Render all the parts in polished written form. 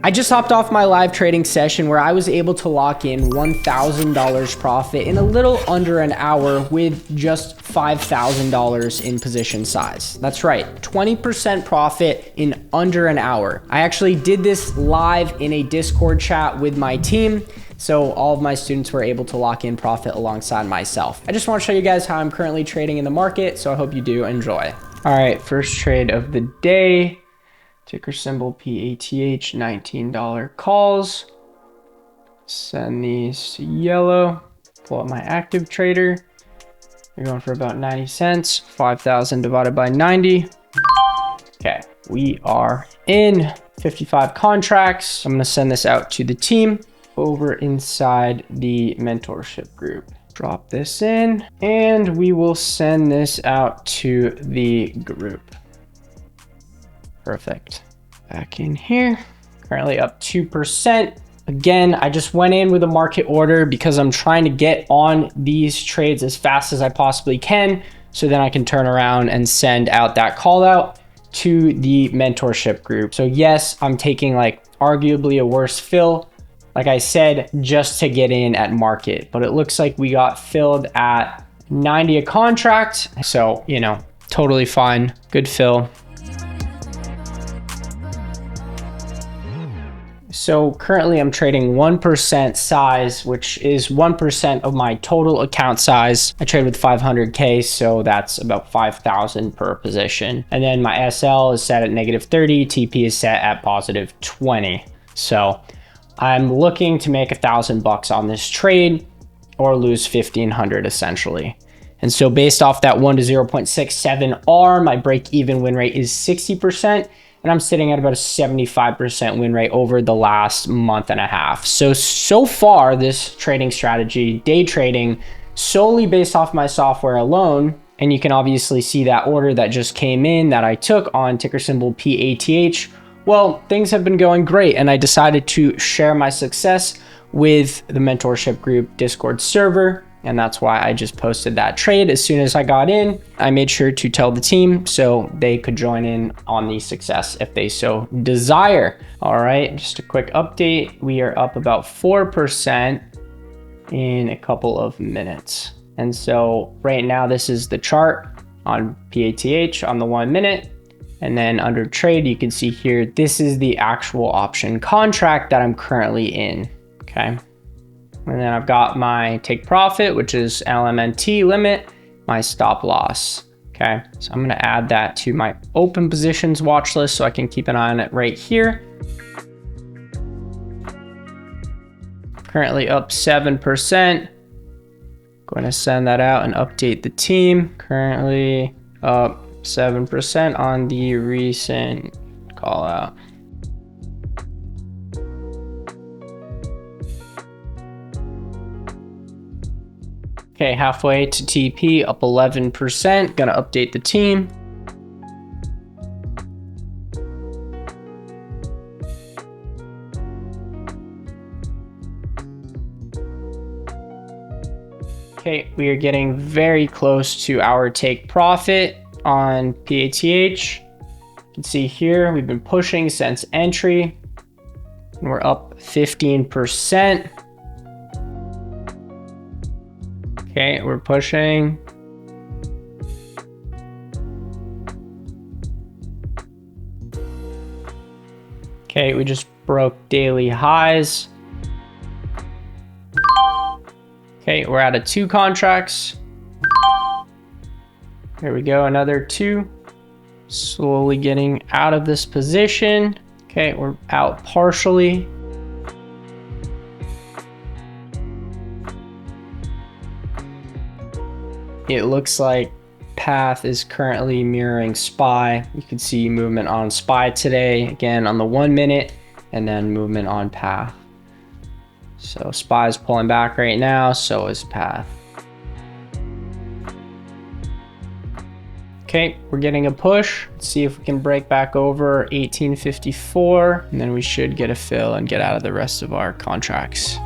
I just hopped off my live trading session where I was able to lock in $1,000 profit in a little under an hour with just $5,000 in position size. That's right, 20% profit in under an hour. I actually did this live in a Discord chat with my team, so all of my students were able to lock in profit alongside myself. I just want to show you guys how I'm currently trading in the market, so I hope you do enjoy. All right, first trade of the day. Ticker symbol PATH, $19 calls. Send these to yellow. Pull up my active trader. You're going for about 90 cents. 5,000 divided by 90. Okay, we are in 55 contracts. I'm gonna send this out to the team over inside the mentorship group. Drop this in and we will send this out to the group. Perfect. Back in here, currently up 2%. Again, I just went in with a market order because I'm trying to get on these trades as fast as I possibly can, so then I can turn around and send out that call out to the mentorship group. So yes, I'm taking like arguably a worse fill, like I said, just to get in at market, but it looks like we got filled at 90 a contract. So, you know, totally fine, good fill. So currently I'm trading 1% size, which is 1% of my total account size. I trade with 500K, so that's about 5,000 per position. And then my SL is set at -30, TP is set at +20. So I'm looking to make $1,000 on this trade or lose 1,500 essentially. And so based off that 1 to 0.67 R, my break-even win rate is 60%. And I'm sitting at about a 75% win rate over the last month and a half. So far, this trading strategy, day trading, solely based off my software alone, and you can obviously see that order that just came in that I took on ticker symbol PATH. Well, things have been going great, and I decided to share my success with the mentorship group Discord server. And that's why I just posted that trade. As soon as I got in, I made sure to tell the team so they could join in on the success if they so desire. All right, just a quick update. We are up about 4% in a couple of minutes. And so right now, this is the chart on PATH on the 1 minute. And then under trade, you can see here, this is the actual option contract that I'm currently in, okay? And then I've got my take profit, which is LMNT limit, my stop loss. Okay, so I'm gonna add that to my open positions watch list so I can keep an eye on it right here. Currently up 7%. Going to send that out and update the team. Currently up 7% on the recent call out. Okay, halfway to TP, up 11%. Gonna update the team. Okay, we are getting very close to our take profit on PATH. You can see here, we've been pushing since entry, and we're up 15%. Okay, we're pushing. Okay, we just broke daily highs. Okay, we're out of 2 contracts. There we go, another 2. Slowly getting out of this position. Okay, we're out partially. It looks like Path is currently mirroring SPY. You can see movement on SPY today, again on the 1 minute, and then movement on Path. So SPY is pulling back right now, so is Path. Okay, we're getting a push. Let's see if we can break back over 1854, and then we should get a fill and get out of the rest of our contracts.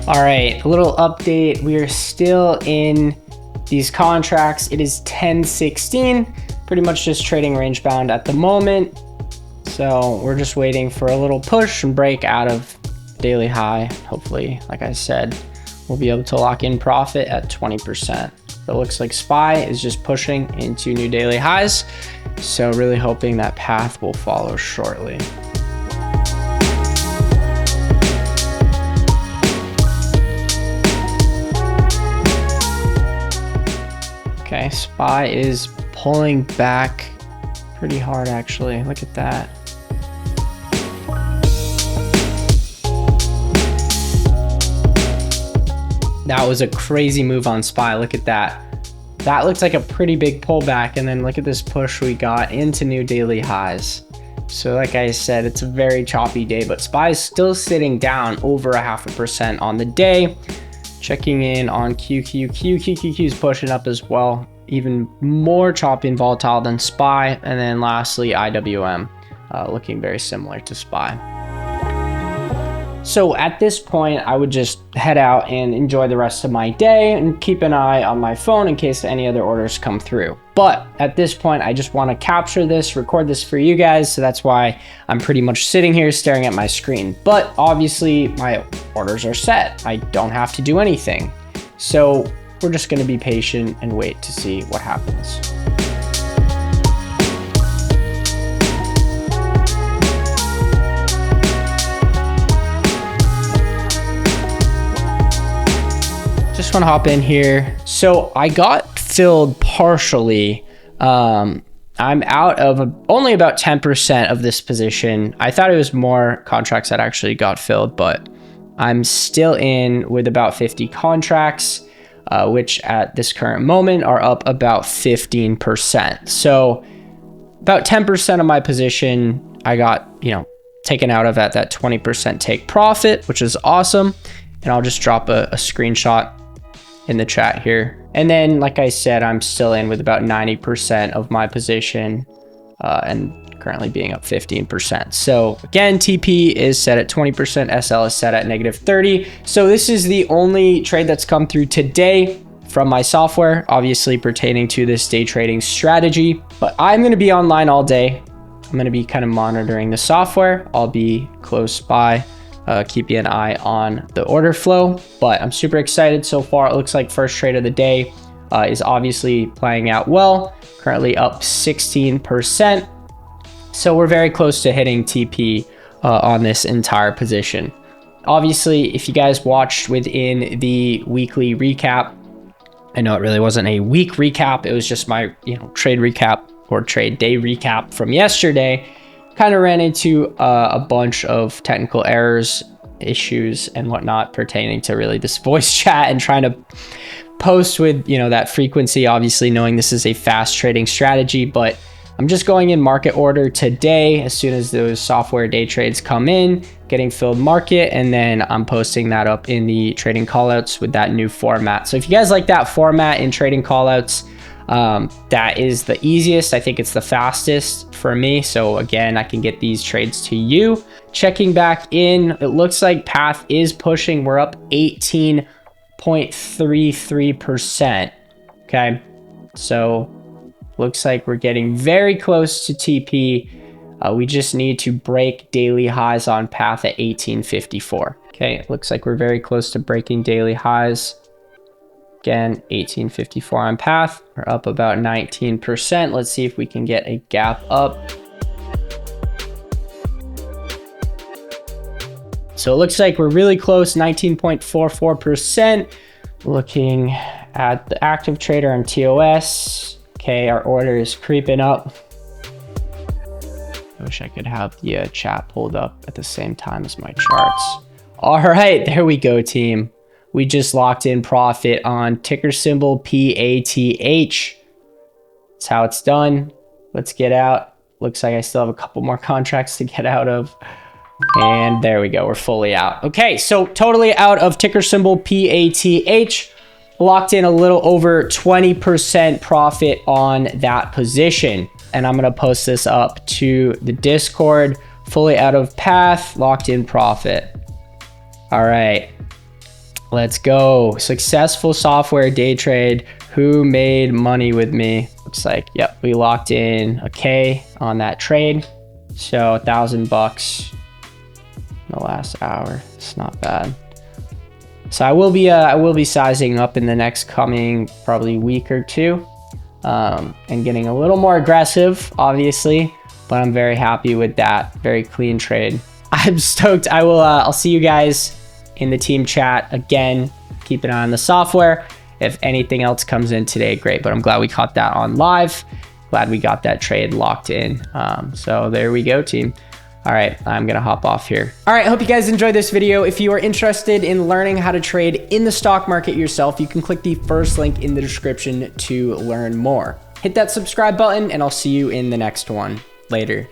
All right, a little update. We are still in these contracts. It is 10:16, pretty much just trading range bound at the moment. So we're just waiting for a little push and break out of daily high. Hopefully, like I said, we'll be able to lock in profit at 20%. It looks like SPY is just pushing into new daily highs. So really hoping that path will follow shortly. Okay, SPY is pulling back pretty hard actually. Look at that. That was a crazy move on SPY. Look at that. That looks like a pretty big pullback. And then look at this push we got into new daily highs. So like I said, it's a very choppy day, but SPY is still sitting down over 0.5% on the day. Checking in on QQQ is pushing up as well. Even more choppy and volatile than SPY. And then lastly, IWM looking very similar to SPY. So at this point, I would just head out and enjoy the rest of my day and keep an eye on my phone in case any other orders come through. But at this point, I just want to capture this, record this for you guys. So that's why I'm pretty much sitting here staring at my screen. But obviously my orders are set. I don't have to do anything. So we're just going to be patient and wait to see what happens. Just want to hop in here. So I got filled partially. I'm out of only about 10% of this position. I thought it was more contracts that actually got filled, but I'm still in with about 50 contracts, which at this current moment are up about 15%. So about 10% of my position, I got, taken out of at that 20% take profit, which is awesome. And I'll just drop a screenshot in the chat here. And then, like I said, I'm still in with about 90% of my position and currently being up 15%. So again, TP is set at 20%, SL is set at -30. So this is the only trade that's come through today from my software, obviously pertaining to this day trading strategy. But I'm going to be online all day. I'm going to be kind of monitoring the software. I'll be close by. Keep an eye on the order flow, but I'm super excited so far. It looks like first trade of the day is obviously playing out well, currently up 16%. So we're very close to hitting TP on this entire position. Obviously, if you guys watched within the weekly recap, I know it really wasn't a week recap. It was just my, trade recap or trade day recap from yesterday. Kind of ran into a bunch of technical errors, issues, and whatnot pertaining to really this voice chat and trying to post with, that frequency, obviously knowing this is a fast trading strategy. But I'm just going in market order today as soon as those software day trades come in, getting filled market, and then I'm posting that up in the trading callouts with that new format. So if you guys like that format in trading callouts, that is the easiest. I think it's the fastest for me. So again, I can get these trades to you. Checking back in, it looks like path is pushing. We're up 18.33%. Okay. So looks like we're getting very close to TP. We just need to break daily highs on path at 1854. Okay. It looks like we're very close to breaking daily highs. Again, 1854 on path. We're up about 19%. Let's see if we can get a gap up. So it looks like we're really close, 19.44%. Looking at the active trader on TOS. Okay, our order is creeping up. I wish I could have the chat pulled up at the same time as my charts. All right, there we go, team. We just locked in profit on ticker symbol PATH. That's how it's done. Let's get out. Looks like I still have a couple more contracts to get out of. And there we go. We're fully out. Okay, so totally out of ticker symbol PATH. Locked in a little over 20% profit on that position. And I'm going to post this up to the Discord. Fully out of path, locked in profit. All right. Let's go. Successful software day trade. Who made money with me? Looks like, yep, we locked in a K on that trade. So $1,000 in the last hour. It's not bad. So I will be sizing up in the next coming probably week or two, and getting a little more aggressive, obviously, but I'm very happy with that. Very clean trade. I'm stoked. I'll see you guys in the team chat again. Keep an eye on the software. If anything else comes in today, great, but I'm glad we caught that on live. Glad we got that trade locked in. So there we go, team. All right, I'm gonna hop off here. All right, I hope you guys enjoyed this video. If you are interested in learning how to trade in the stock market yourself, you can click the first link in the description to learn more. Hit that subscribe button and I'll see you in the next one. Later.